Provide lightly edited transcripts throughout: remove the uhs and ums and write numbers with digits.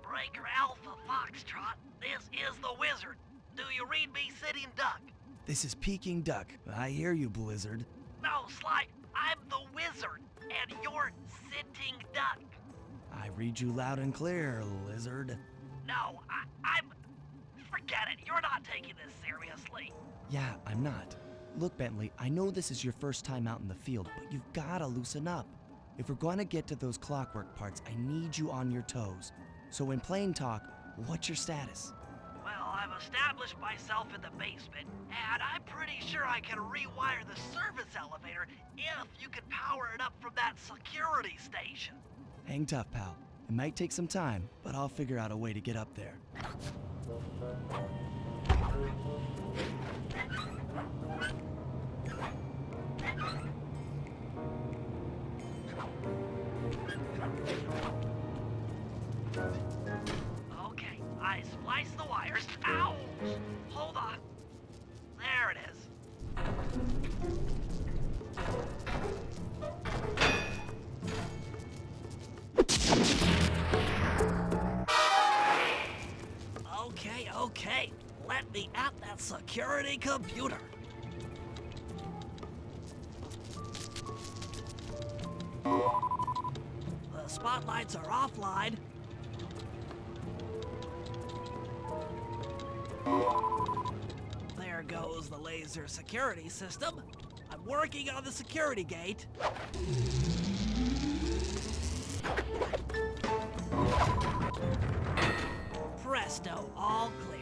Breaker Alpha Foxtrot, this is the Wizard. Do you read me, Sitting Duck? This is Peking Duck. I hear you, Blizzard. No, Sly, I'm the Wizard, and you're Sitting Duck. I read you loud and clear, Lizard. No, I'm... Forget it, you're not taking this seriously. Yeah, I'm not. Look, Bentley, I know this is your first time out in the field, but you've gotta loosen up. If we're gonna get to those clockwork parts, I need you on your toes. So in plain talk, what's your status? Well, I've established myself in the basement, and I'm pretty sure I can rewire the service elevator if you can power it up from that security station. Hang tough, pal. It might take some time, but I'll figure out a way to get up there. Okay, I spliced the wires. Ow! Hold on. There it is. Okay. Let me at that security computer. The spotlights are offline. There goes the laser security system. I'm working on the security gate. Presto, all clear.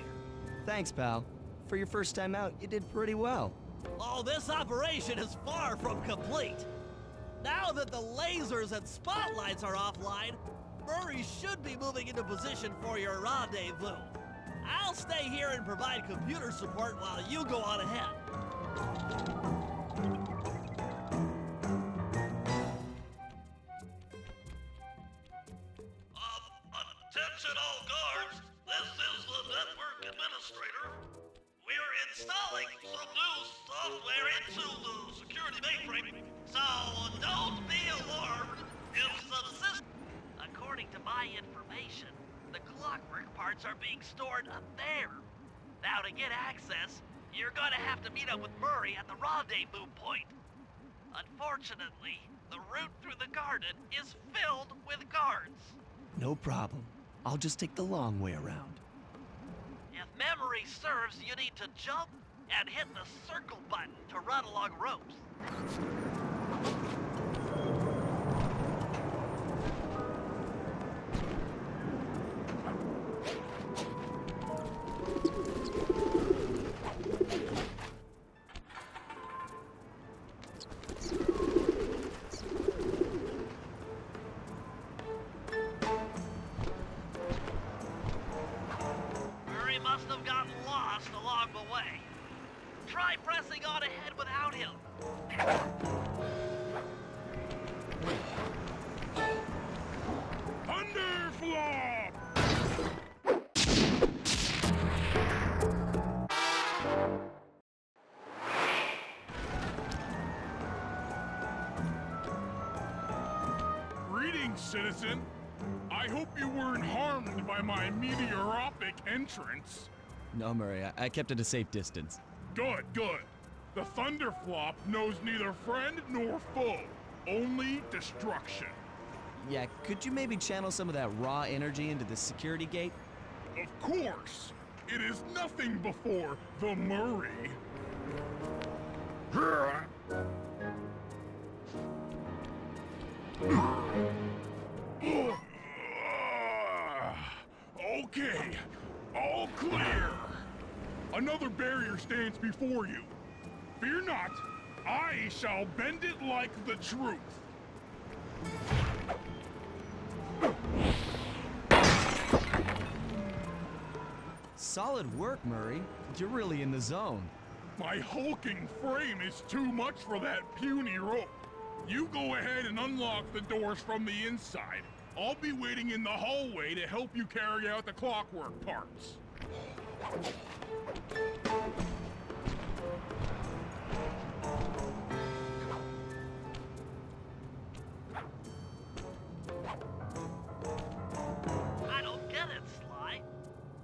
Thanks, pal. For your first time out, you did pretty well. Oh, this operation is far from complete. Now that the lasers and spotlights are offline, Murray should be moving into position for your rendezvous. I'll stay here and provide computer support while you go on ahead. Attention all guards, this is the network administrator. We're installing some new software into the security mainframe, so don't be alarmed if some system... According to my information, the clockwork parts are being stored up there. Now to get access, you're gonna have to meet up with Murray at the rendezvous point. Unfortunately, the route through the garden is filled with guards. No problem. I'll just take the long way around. If memory serves, you need to jump and hit the circle button to run along ropes. Must have gotten lost along the way. Try pressing on ahead without him. Thunderflop! Greetings, citizen. I hope you weren't harmed by my meteoropic entrance. No, Murray, I kept at a safe distance. Good. The Thunderflop knows neither friend nor foe, only destruction. Yeah, could you maybe channel some of that raw energy into the security gate? Of course. It is nothing before the Murray. Okay, all clear. Another barrier stands before you. Fear not, I shall bend it like the truth. Solid work, Murray. You're really in the zone. My hulking frame is too much for that puny rope. You go ahead and unlock the doors from the inside. I'll be waiting in the hallway to help you carry out the clockwork parts. I don't get it, Sly.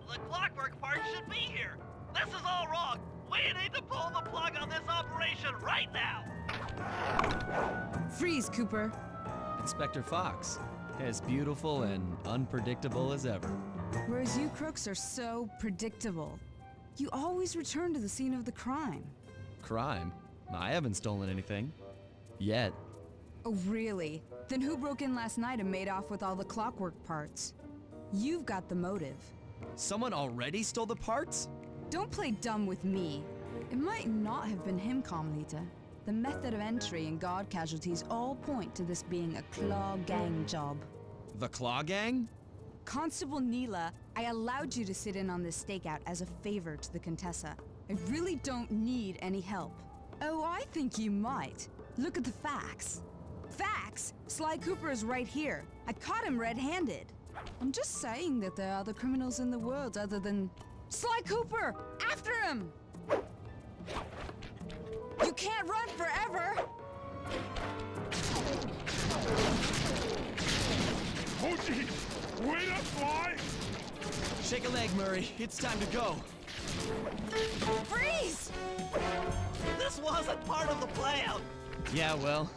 The clockwork part should be here. This is all wrong. We need to pull the plug on this operation right now. Freeze, Cooper. Inspector Fox, as beautiful and unpredictable as ever. Whereas you crooks are so predictable. You always return to the scene of the crime. Crime? I haven't stolen anything. Yet. Oh, really? Then who broke in last night and made off with all the clockwork parts? You've got the motive. Someone already stole the parts? Don't play dumb with me. It might not have been him, Carmelita. The method of entry and guard casualties all point to this being a Claw Gang job. The Claw Gang? Constable Neela, I allowed you to sit in on this stakeout as a favor to the Contessa. I really don't need any help. Oh, I think you might. Look at the facts. Facts? Sly Cooper is right here. I caught him red-handed. I'm just saying that there are other criminals in the world other than... Sly Cooper! After him! You can't run forever! Oh, geez! Wait up, Sly! Shake a leg, Murray. It's time to go. Freeze! This wasn't part of the plan. Yeah, well,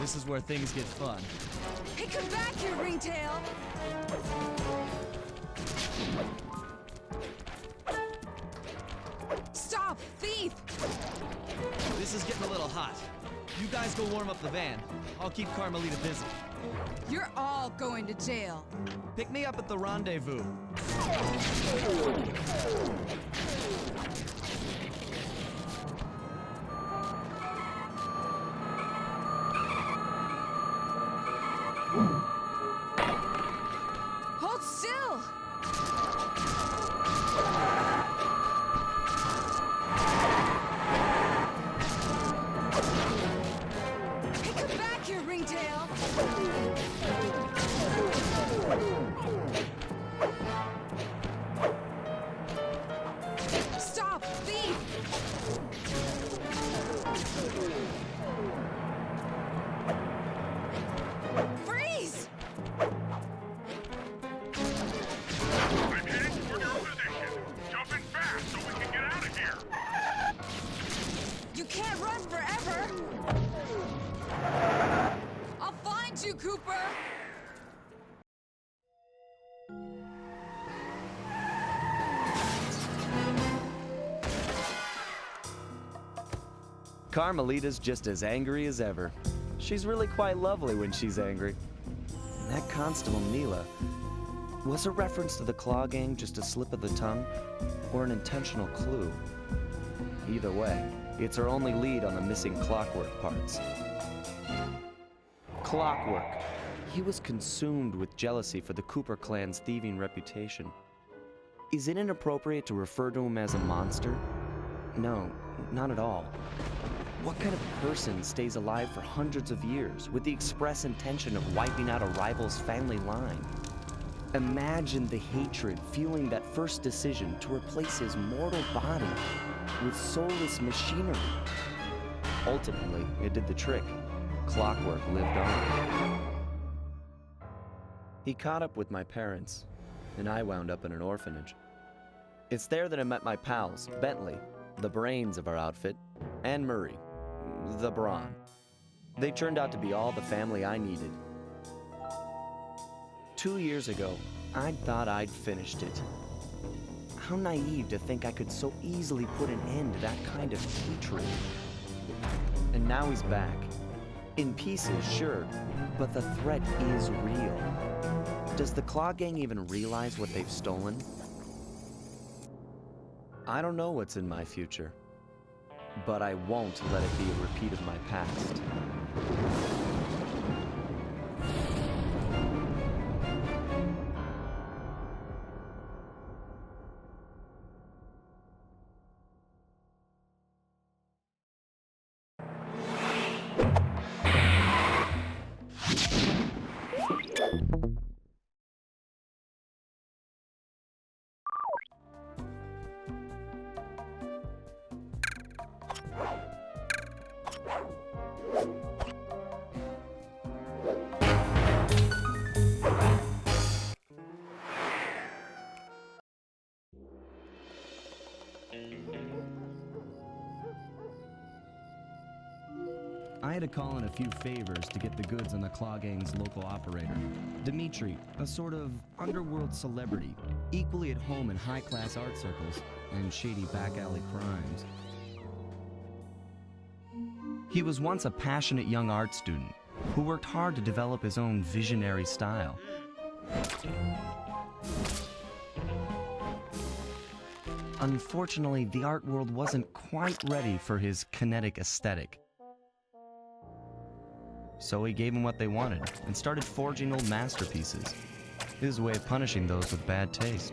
this is where things get fun. Hey, come back here, Ringtail! Stop, thief! This is getting a little hot. You guys go warm up the van. I'll keep Carmelita busy. You're all going to jail. Pick me up at the rendezvous. Hold still! Hey, come back here, Ringtail! Stop, thief! Freeze! I'm heading toward your position. Jumping fast so we can get out of here. You can't run forever! I'll find you, Cooper! Carmelita's just as angry as ever. She's really quite lovely when she's angry. And that Constable Neela, was a reference to the Claw Gang just a slip of the tongue, or an intentional clue? Either way, it's our only lead on the missing clockwork parts. Clockwork. He was consumed with jealousy for the Cooper clan's thieving reputation. Is it inappropriate to refer to him as a monster? No, not at all. What kind of person stays alive for hundreds of years with the express intention of wiping out a rival's family line? Imagine the hatred fueling that first decision to replace his mortal body with soulless machinery. Ultimately, it did the trick. Clockwork lived on. He caught up with my parents, and I wound up in an orphanage. It's there that I met my pals, Bentley, the brains of our outfit, and Murray, the brawn. They turned out to be all the family I needed. 2 years ago, I thought I'd finished it. How naive to think I could so easily put an end to that kind of hatred. And now he's back. In pieces, sure, but the threat is real. Does the Claw Gang even realize what they've stolen? I don't know what's in my future, but I won't let it be a repeat of my past. I had to call in a few favors to get the goods on the Claw Gang's local operator, Dimitri, a sort of underworld celebrity, equally at home in high-class art circles and shady back-alley crimes. He was once a passionate young art student who worked hard to develop his own visionary style. Unfortunately, the art world wasn't quite ready for his kinetic aesthetic. So he gave them what they wanted and started forging old masterpieces. His way of punishing those with bad taste.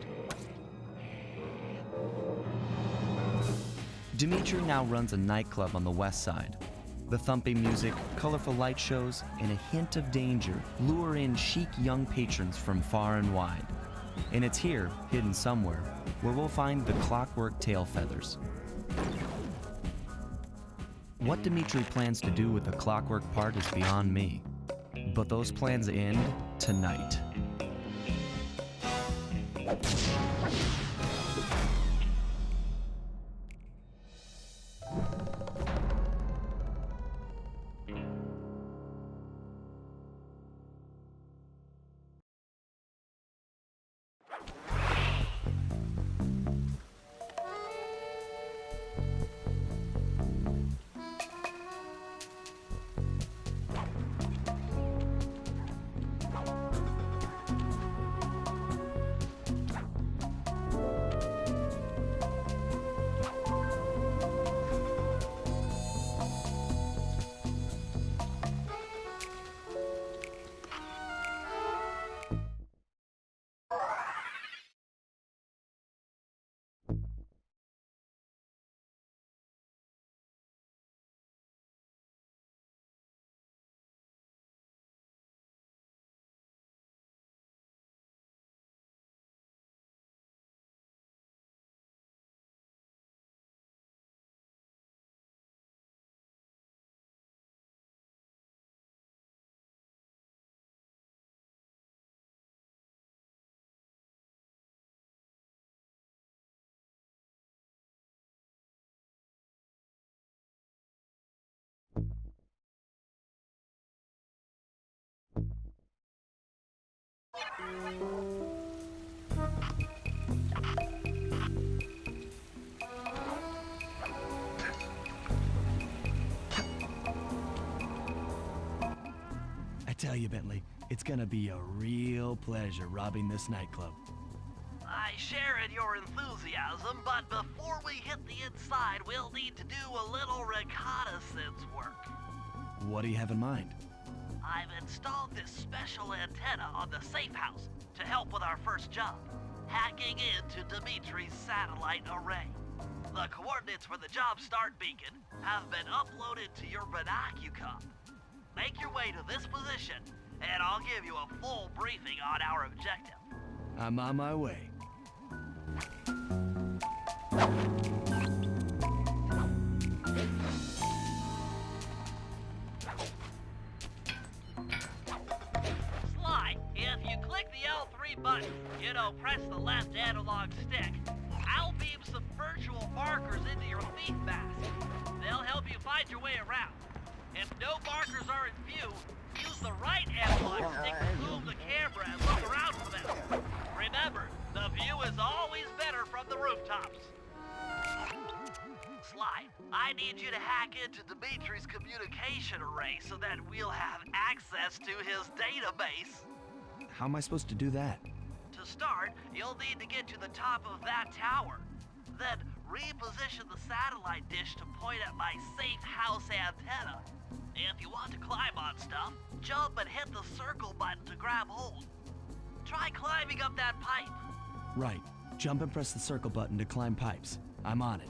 Dimitri now runs a nightclub on the west side. The thumping music, colorful light shows, and a hint of danger lure in chic young patrons from far and wide. And it's here, hidden somewhere, where we'll find the clockwork tail feathers. What Dimitri plans to do with the clockwork part is beyond me. But those plans end tonight. I tell you, Bentley, it's gonna be a real pleasure robbing this nightclub. I share in your enthusiasm, but before we hit the inside, we'll need to do a little reconnaissance work. What do you have in mind? I've installed this special antenna on the safe house to help with our first job, hacking into Dimitri's satellite array. The coordinates for the job start beacon have been uploaded to your binocucom. Make your way to this position, and I'll give you a full briefing on our objective. I'm on my way. Sly, if you click the L3 button, press the left analog stick, I'll beam some virtual markers into your thief mask. They'll help you find your way around. If no markers are in view, use the right analog stick to move the camera and look around for them. Remember, the view is always better from the rooftops. Sly, I need you to hack into Dimitri's communication array so that we'll have access to his database. How am I supposed to do that? To start, you'll need to get to the top of that tower. Then reposition the satellite dish to point at my safe house antenna. If you want to climb on stuff, jump and hit the circle button to grab hold. Try climbing up that pipe. Right. Jump and press the circle button to climb pipes. I'm on it.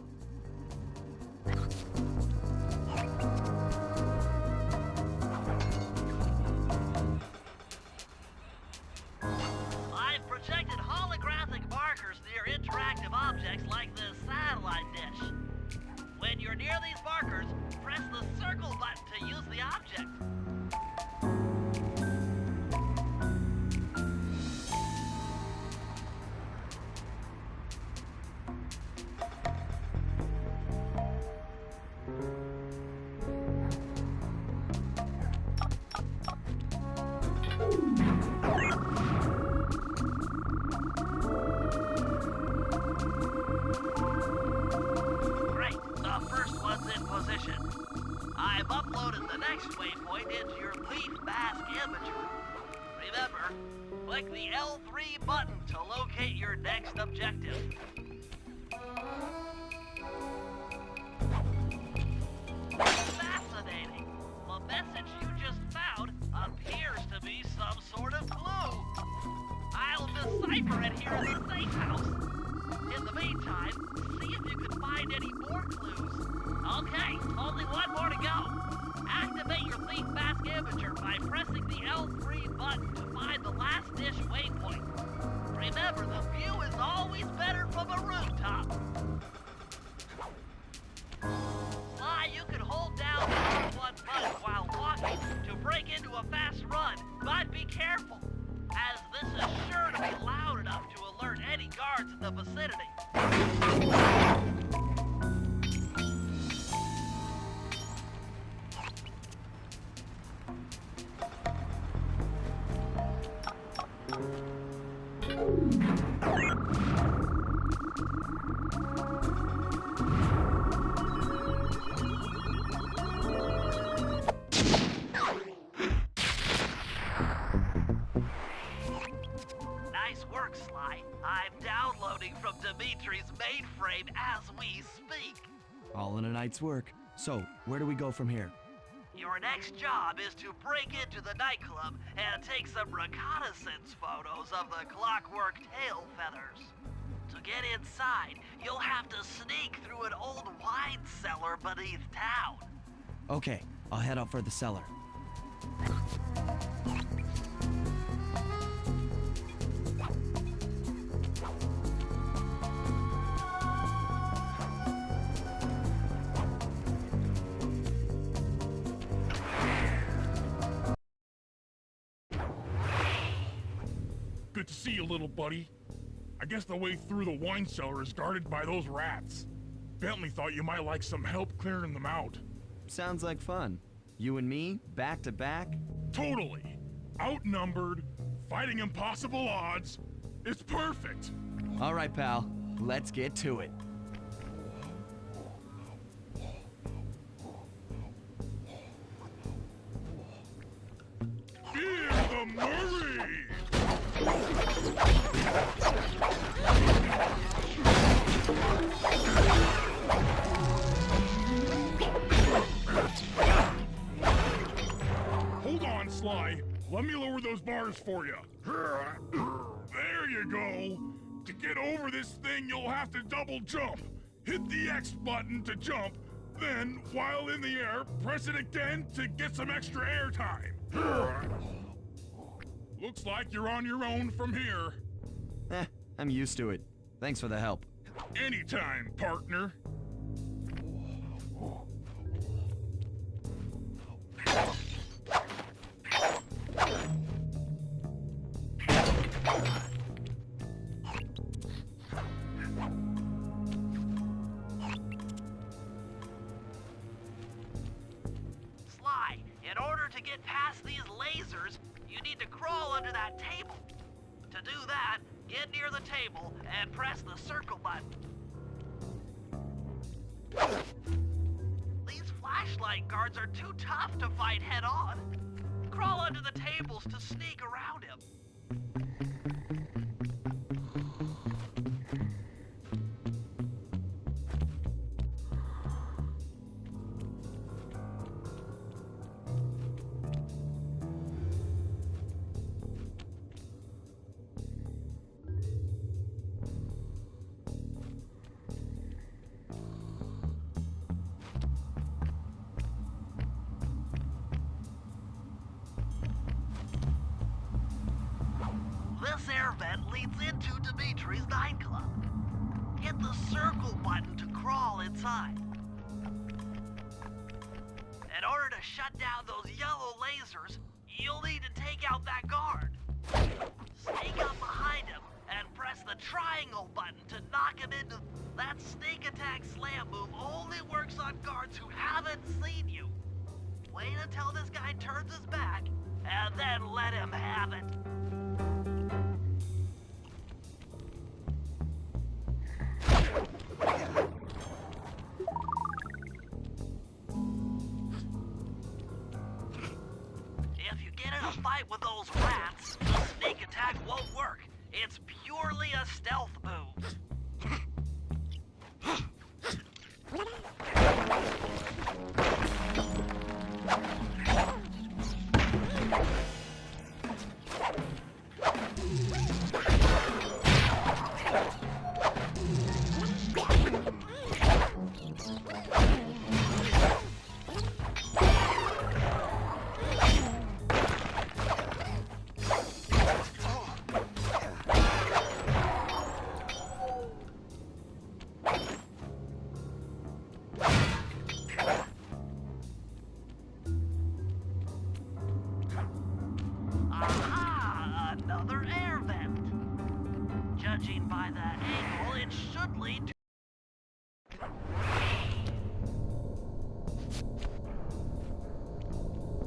I've projected holographic markers near interactive objects like the satellite dish. When you're near these markers, press the circle button to use the object. I've uploaded the next waypoint into your leaf mask imagery. Remember, click the L3 button to locate your next objective. Fascinating. The message you just found appears to be some sort of clue. I'll decipher it here in the safe house. In the meantime, see if you can find any more clues. Okay, only one more to go. Activate your thief mask imager by pressing the L3 button to find the last dish waypoint. Remember, the view is always better from a rooftop. Sly, you can hold down the R1 button while walking to break into a fast run, but be careful, as this is sure to be loud enough to alert any guards in the vicinity. Nice work, Sly. I'm downloading from Dimitri's mainframe as we speak. All in a night's work. So, where do we go from here? Your next job is to break into the nightclub and take some reconnaissance photos of the clockwork tail feathers. To get inside, you'll have to sneak through an old wine cellar beneath town. Okay, I'll head out for the cellar. Good to see you, little buddy. I guess the way through the wine cellar is guarded by those rats. Bentley thought you might like some help clearing them out. Sounds like fun. You and me, back to back? Totally. Outnumbered, fighting impossible odds. It's perfect. All right, pal. Let's get to it. Fear the Murray! Hold on, Sly. Let me lower those bars for you. There you go. To get over this thing, you'll have to double jump. Hit the X button to jump, then, while in the air, press it again to get some extra air time. Looks like you're on your own from here. I'm used to it. Thanks for the help. Anytime, partner. Sly, in order to get past these lasers, you need to crawl under that table. To do that, get near the table and press the circle button. These flashlight guards are too tough to fight head-on. Crawl under the tables to sneak around him. This air vent leads into Dimitri's nightclub. Hit the circle button to crawl inside. In order to shut down those yellow lasers, you'll need to take out that guard. Sneak up behind him and press the triangle button to knock him into... That sneak attack slam move only works on guards who haven't seen you. Wait until this guy turns his back, and then let him have it. get in a fight with those rats, the sneak attack won't work. It's purely a stealth move. Aha! Another air vent. Judging by that angle, it should lead to...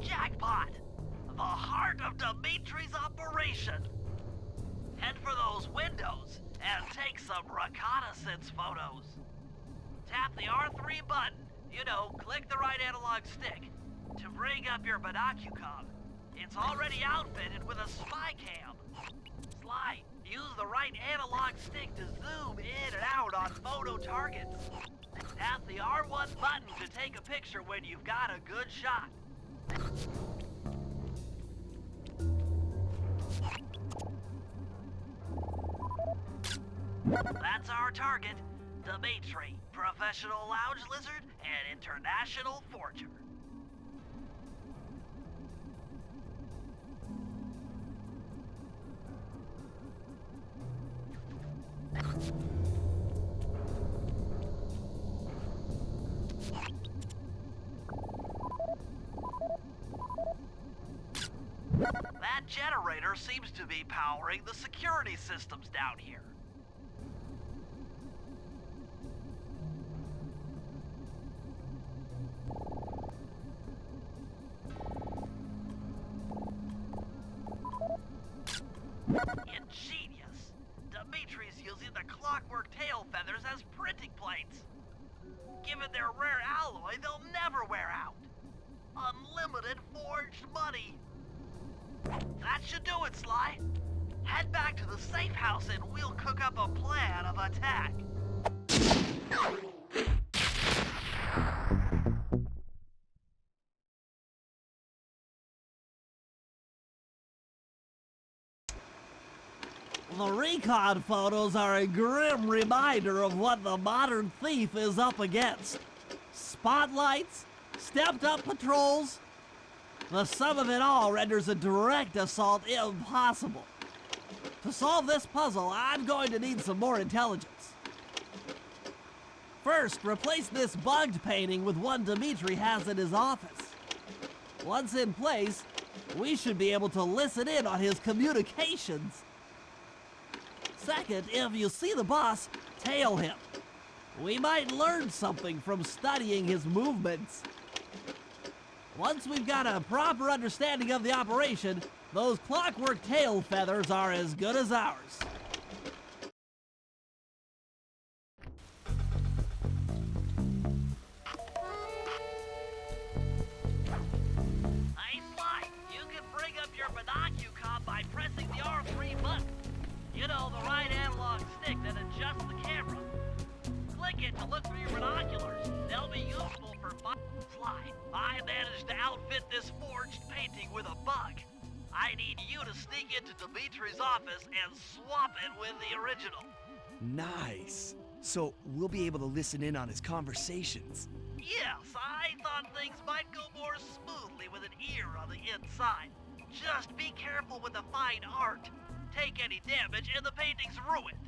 Jackpot! The heart of Dimitri's operation. Head for those windows and take some reconnaissance photos. Tap the R3 button, click the right analog stick, to bring up your binocucom. It's already outfitted with a spy cam. Sly, use the right analog stick to zoom in and out on photo targets. Tap the R1 button to take a picture when you've got a good shot. That's our target, Dimitri, professional lounge lizard and international forger. That generator seems to be powering the security systems down here. Ingenious. Dimitri's using the clockwork tail feathers as printing plates. Given their rare alloy, they'll never wear out. Unlimited forged money. That should do it, Sly. Head back to the safe house and we'll cook up a plan of attack. The recon photos are a grim reminder of what the modern thief is up against. Spotlights, stepped-up patrols. The sum of it all renders a direct assault impossible. To solve this puzzle, I'm going to need some more intelligence. First, replace this bugged painting with one Dimitri has in his office. Once in place, we should be able to listen in on his communications. Second, if you see the boss, tail him. We might learn something from studying his movements. Once we've got a proper understanding of the operation, those clockwork tail feathers are as good as ours. Hey, Sly, you can bring up your binocucom by pressing the R3 button. The right analog stick that adjusts the camera. Click it to look for your binoculars. They'll be useful for Sly. I managed to outfit this forged painting with a bug. I need you to sneak into Dimitri's office and swap it with the original. Nice. So we'll be able to listen in on his conversations. Yes, I thought things might go more smoothly with an ear on the inside. Just be careful with the fine art. Take any damage and the painting's ruined.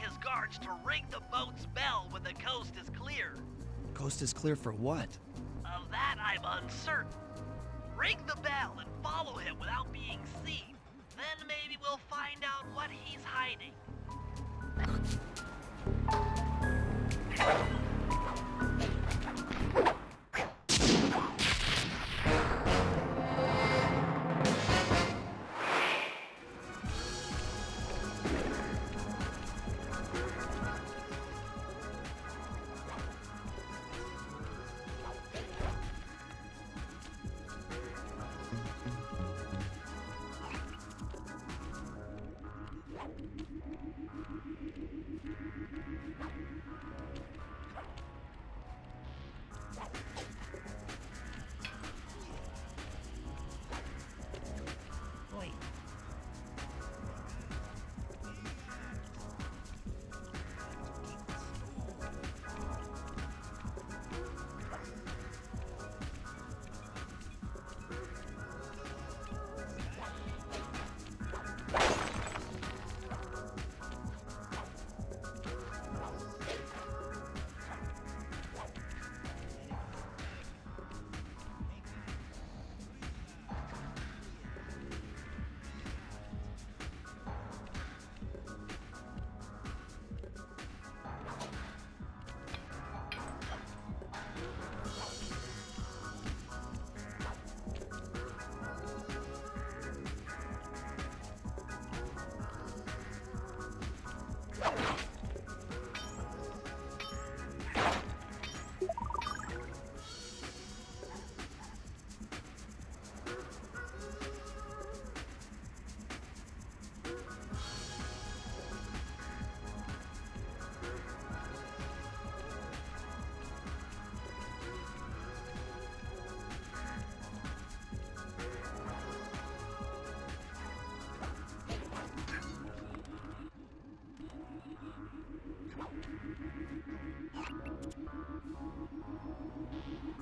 his guards to ring the boat's bell when the coast is clear. Coast is clear for what? Of that, I'm uncertain. Ring the bell and follow him without being seen. Then maybe we'll find out what he's hiding.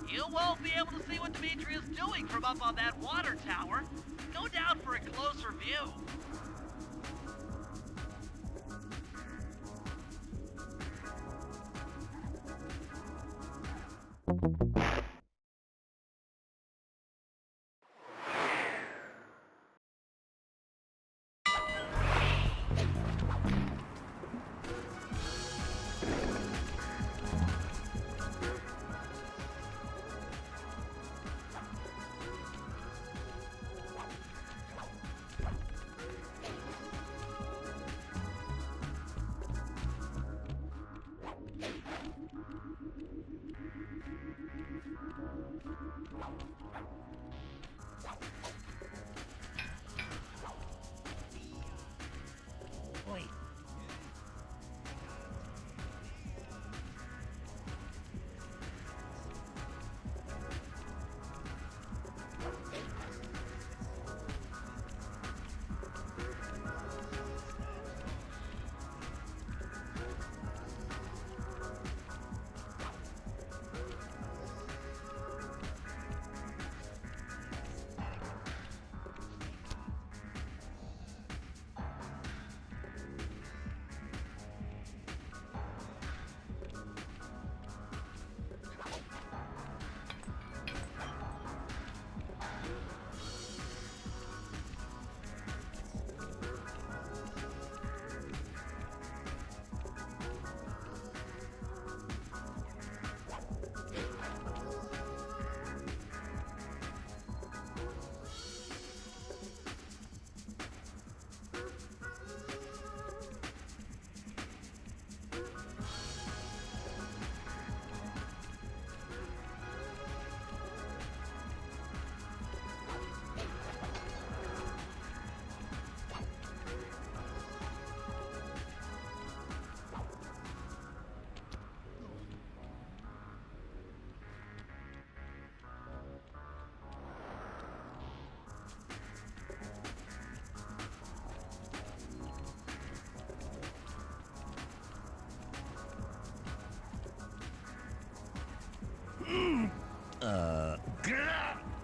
You won't be able to see what Dimitri is doing from up on that water tower. Go down for a closer view.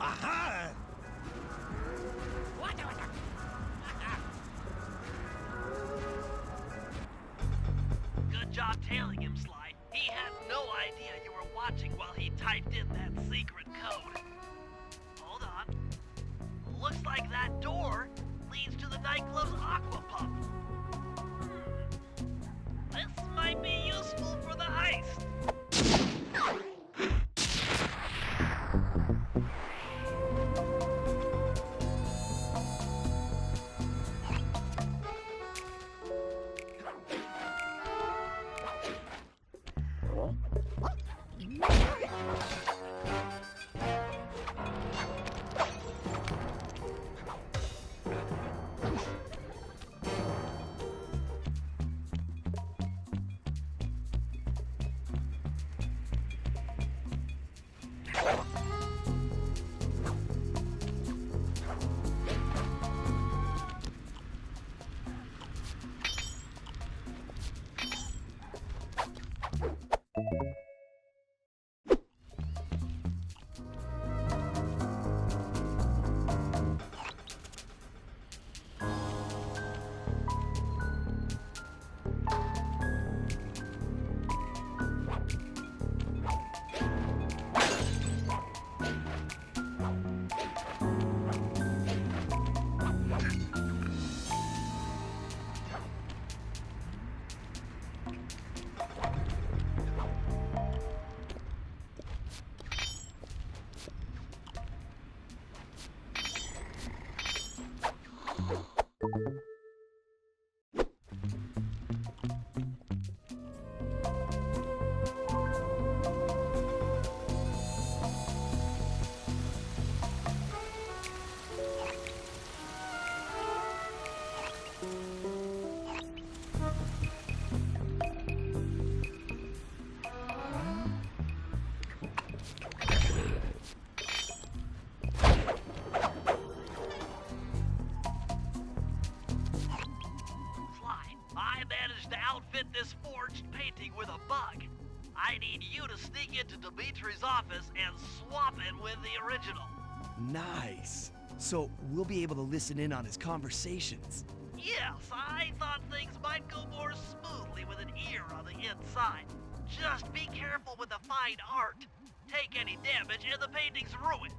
Aha! tailing him, Sly. He had no idea you were watching while he typed in that secret code. Hold on. Looks like that door leads to the nightclub's aqua pump. This might be useful for the heist. This forged painting with a bug. I need you to sneak into Dimitri's office and swap it with the original. Nice. So we'll be able to listen in on his conversations. Yes, I thought things might go more smoothly with an ear on the inside. Just be careful with the fine art. Take any damage and the painting's ruined.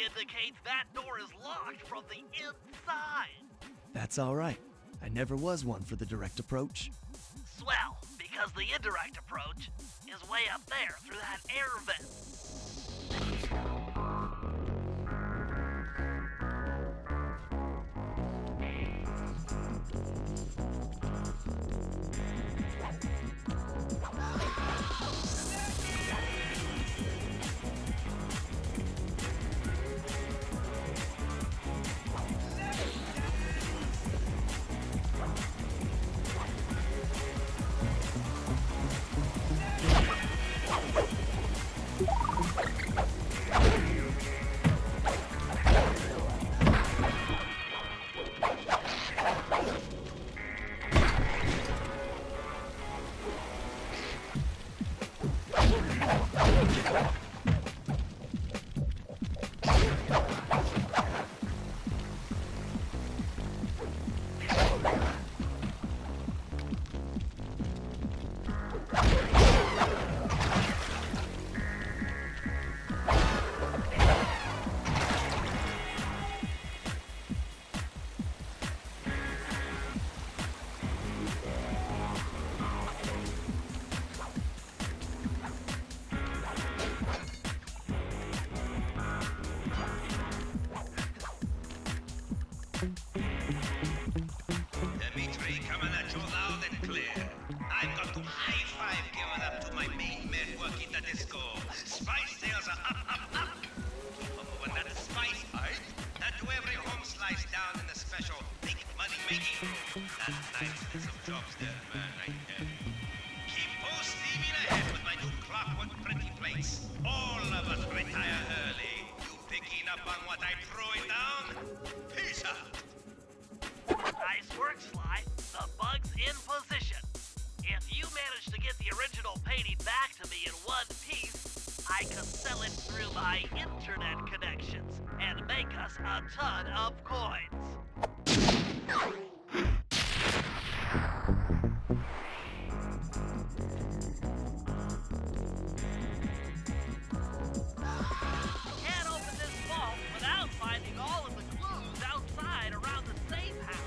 indicates that door is locked from the inside. That's all right. I never was one for the direct approach. Swell, because the indirect approach is way up there through that air vent. Dimitri, coming at you loud and clear. I've got to high five giving up to my main men working the disco. Spice sales are up, up, up. When that is spice, that to every home slice down in the special big money making room. That's nice and some jobs there, man, right there. Keep full steaming ahead with my new clockwork printing plates. All of us retire early. You picking up on what I throw it down? Peace out. Nice work, Sly. The bug's in position. If you manage to get the original painting back to me in one piece, I can sell it through my internet connections and make us a ton of coins. Can't open this vault without finding all of the clues outside around the safe house.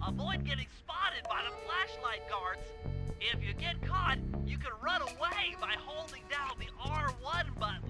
Avoid getting spotted by the flashlight guards. If you get caught, you can run away by holding down the R1 button.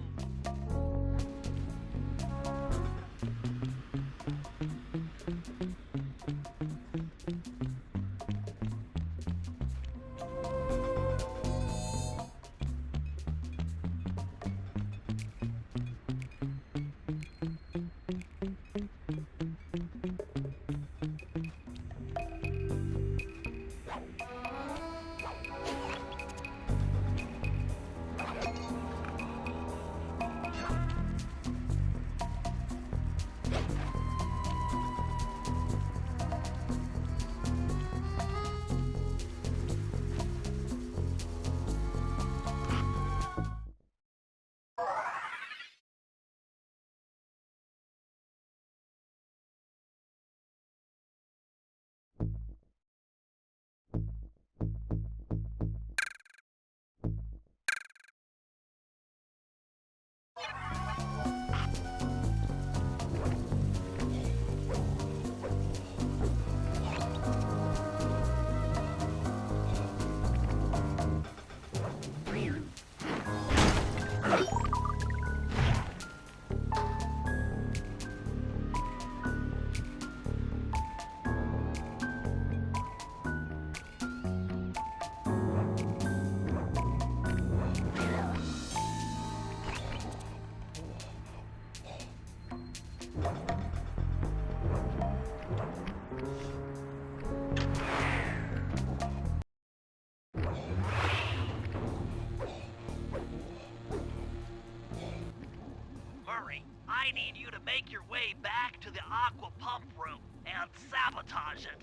I need you to make your way back to the aqua pump room and sabotage it.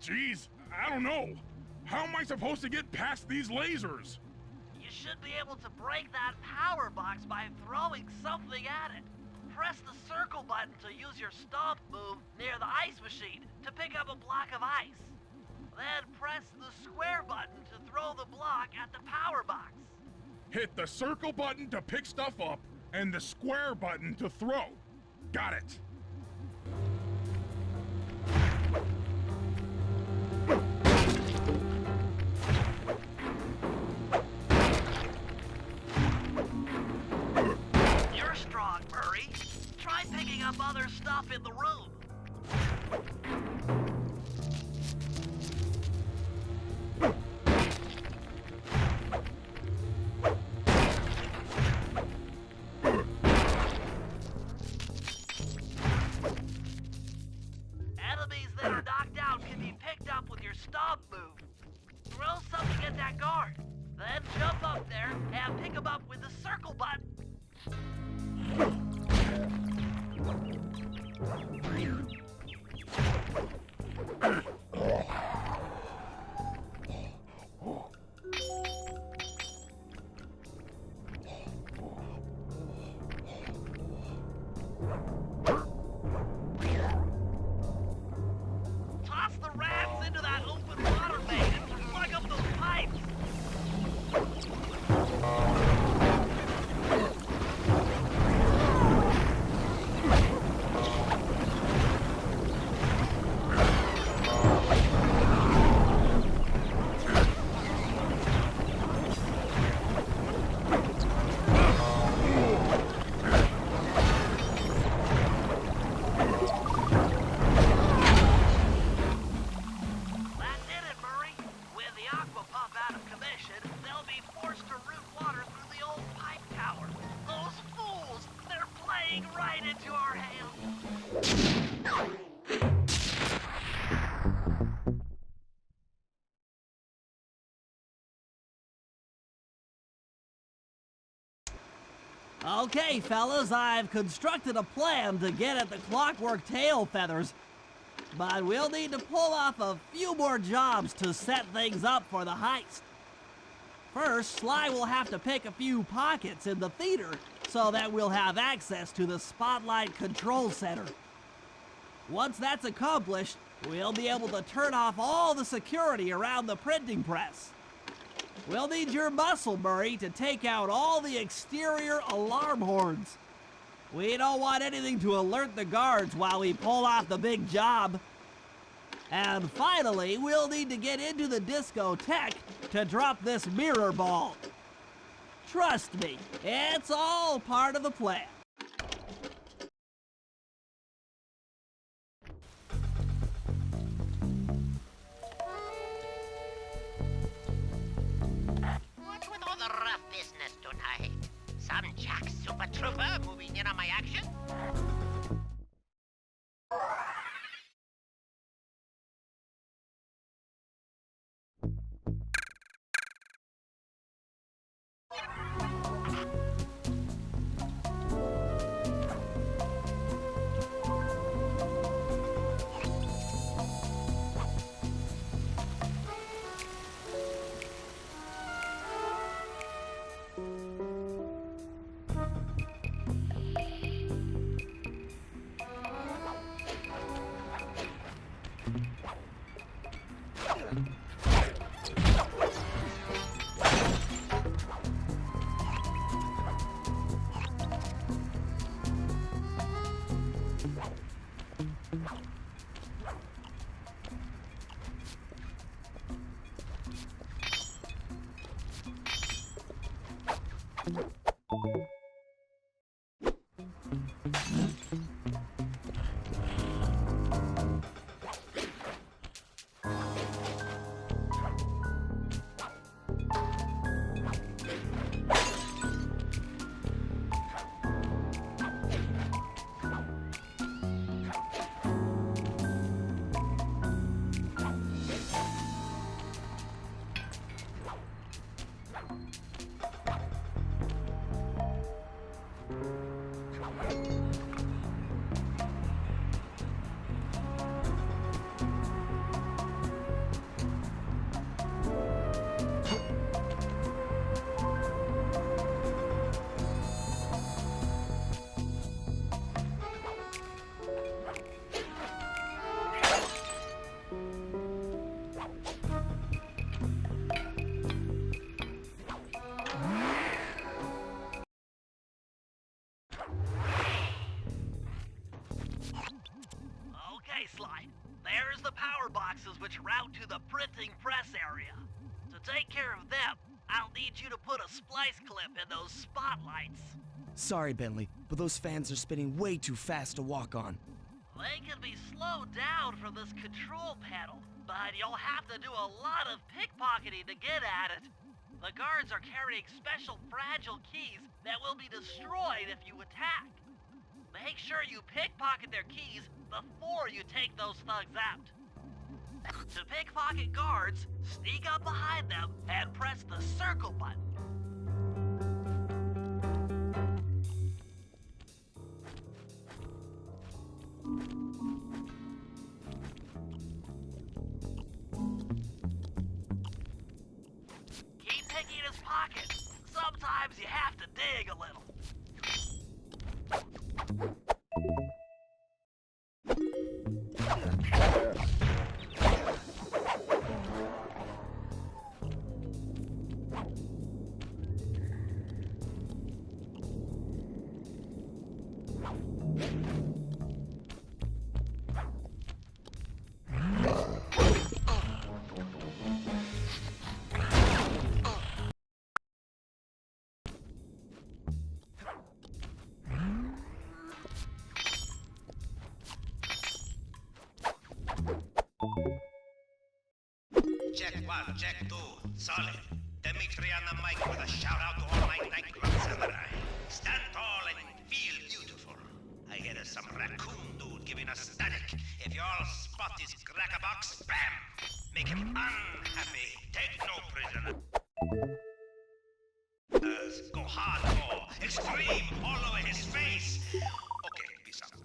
Jeez, I don't know. How am I supposed to get past these lasers? You should be able to break that power box by throwing something at it. Press the circle button to use your stomp move near the ice machine to pick up a block of ice. Then press the square button to throw the block at the power box. Hit the circle button to pick stuff up and the square button to throw. Got it. You're strong, Murray. Try picking up other stuff in the room. Enemies that are knocked out can be picked up with your stomp move. Throw something at that guard, then jump up there and pick them up with the circle button. Toss the rats into that open water main and plug up those pipes. That did it, Murray. With the aqua pump out of commission, they'll be forced to route water through the old pipe tower. Those fools! They're playing right into our hands. Okay, fellas, I've constructed a plan to get at the clockwork tail feathers. But we'll need to pull off a few more jobs to set things up for the heist. First, Sly will have to pick a few pockets in the theater so that we'll have access to the Spotlight Control Center. Once that's accomplished, we'll be able to turn off all the security around the printing press. We'll need your muscle, Murray, to take out all the exterior alarm horns. We don't want anything to alert the guards while we pull off the big job. And finally, we'll need to get into the discotheque to drop this mirror ball. Trust me, it's all part of the plan. What's with all the rough business tonight? Some jack super trooper moving in on my action? splice line. There's the power boxes which route to the printing press area. To take care of them, I'll need you to put a splice clip in those spotlights. Sorry, Bentley, but those fans are spinning way too fast to walk on. They can be slowed down from this control panel, but you'll have to do a lot of pickpocketing to get at it. The guards are carrying special fragile keys that will be destroyed if you attack. Make sure you pickpocket their keys before you take those thugs out. To pickpocket guards, sneak up behind them and press the circle button. Keep picking his pockets. Sometimes you have to dig a little. Check 1, check 2. Solid. Dimitri on the mic with a shout out to all my nightclub samurai. Stand tall and feel beautiful. I hear there's some raccoon dude giving us static. If you all spot his cracker box, bam! Make him unhappy. Take no prisoner. Go hardcore. Extreme all over his face. Okay, peace out.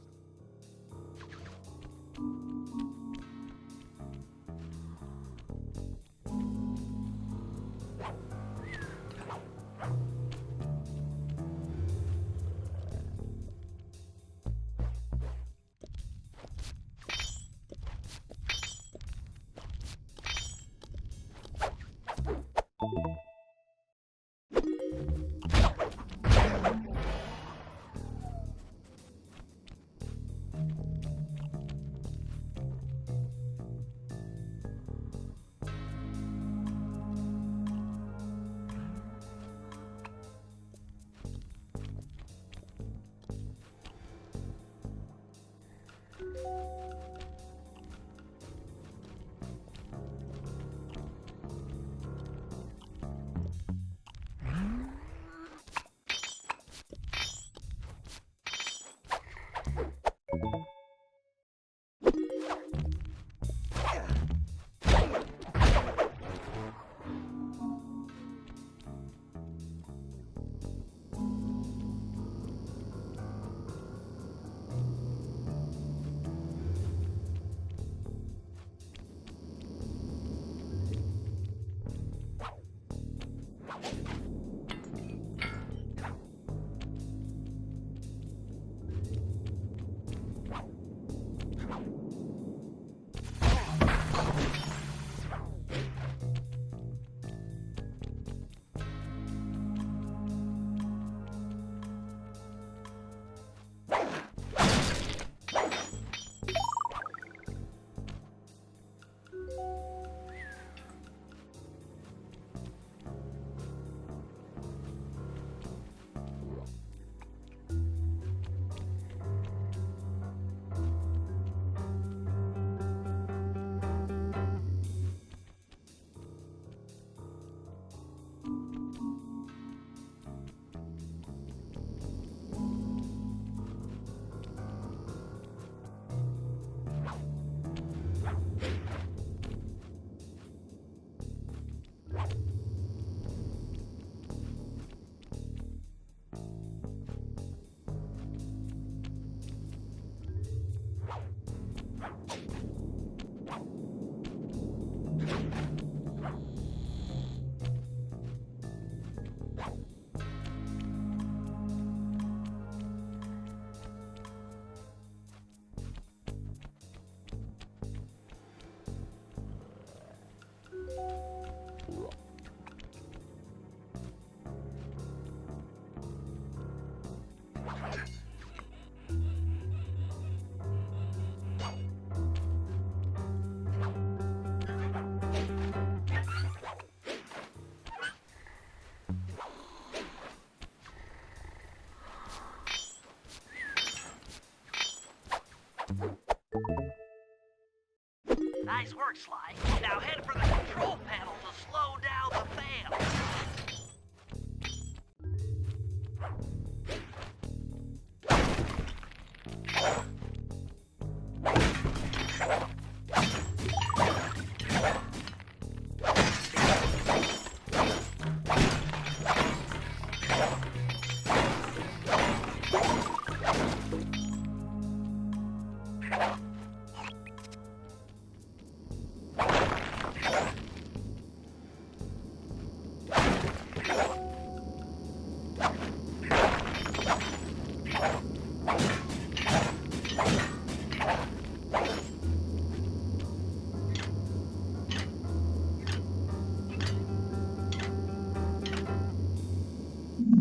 Nice work, Sly. Now head for the control panel to slow down the fan.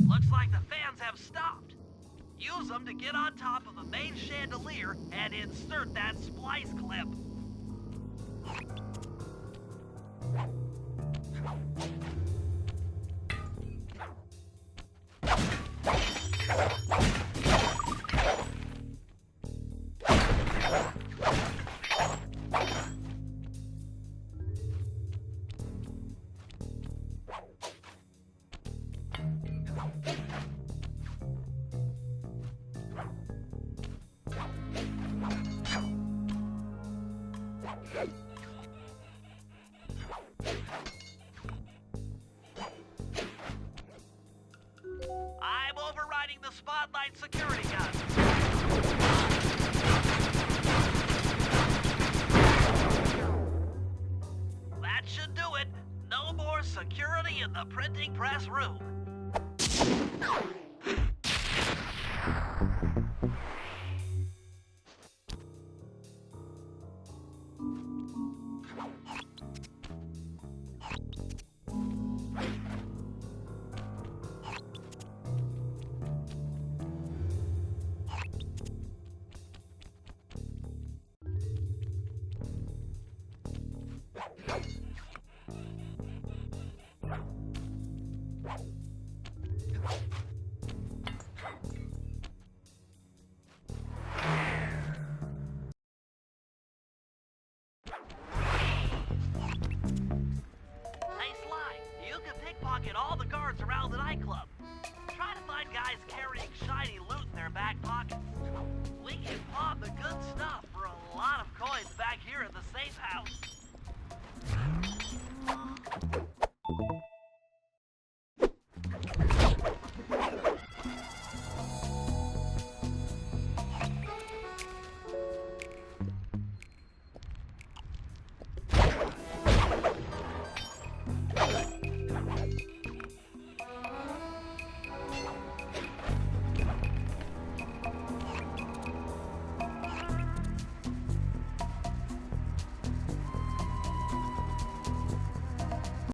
Looks like the fans have stopped. Use them to get on top of the main chandelier and insert that splice clip. I'm overriding the spotlight security gun. That should do it. No more security in the printing press room.